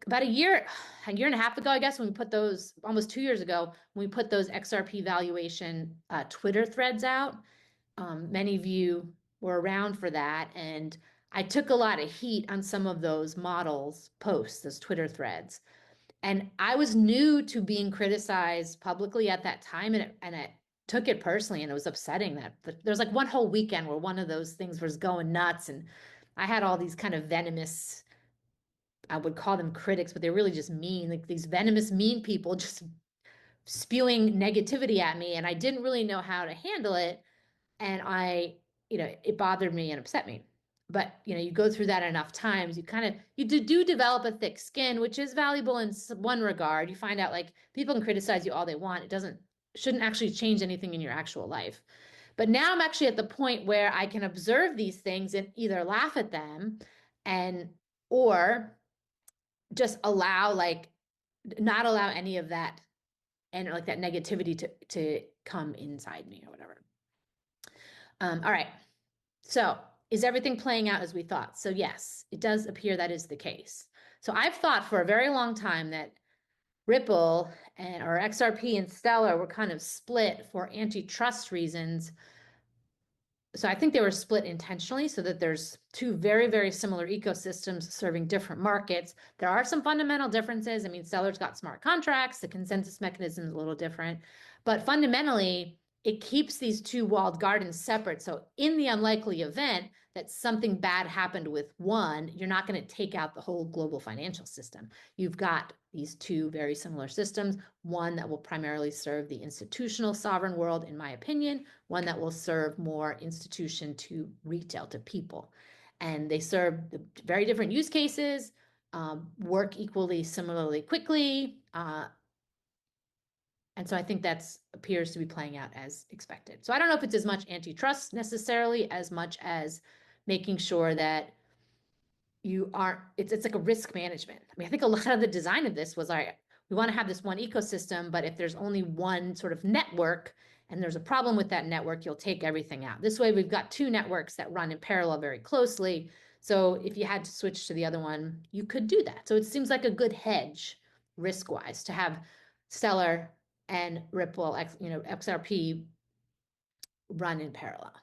about a year and a half ago, I guess, when we put those, almost 2 years ago, when we put those XRP valuation Twitter threads out, many of you were around for that. And I took a lot of heat on some of those models posts, those Twitter threads. And I was new to being criticized publicly at that time, and it took it personally, and it was upsetting that there was like one whole weekend where one of those things was going nuts, and I had all these kind of venomous, I would call them critics, but they're really just mean, like these venomous, mean people just spewing negativity at me, and I didn't really know how to handle it, and it bothered me and upset me. But you go through that enough times, you do develop a thick skin, which is valuable in one regard. You find out like people can criticize you all they want. It shouldn't actually change anything in your actual life. But now I'm actually at the point where I can observe these things and either laugh at them and or just not allow any of that and like that negativity to come inside me or whatever. All right. So is everything playing out as we thought? So yes, it does appear that is the case. So I've thought for a very long time that Ripple or XRP and Stellar were kind of split for antitrust reasons. So I think they were split intentionally so that there's two very, very similar ecosystems serving different markets. There are some fundamental differences. I mean, Stellar's got smart contracts, the consensus mechanism is a little different, but fundamentally, it keeps these two walled gardens separate. So in the unlikely event that something bad happened with one, you're not going to take out the whole global financial system. You've got these two very similar systems, one that will primarily serve the institutional sovereign world, in my opinion, one that will serve more institution to retail, to people. And they serve the very different use cases, work equally, similarly quickly, and so I think that appears to be playing out as expected. So I don't know if it's as much antitrust necessarily as much as making sure that you aren't, it's like a risk management. I mean, I think a lot of the design of this was, all right, we want to have this one ecosystem, but if there's only one sort of network and there's a problem with that network, you'll take everything out. This way we've got two networks that run in parallel very closely. So if you had to switch to the other one, you could do that. So it seems like a good hedge risk-wise to have Stellar and Ripple, XRP run in parallel.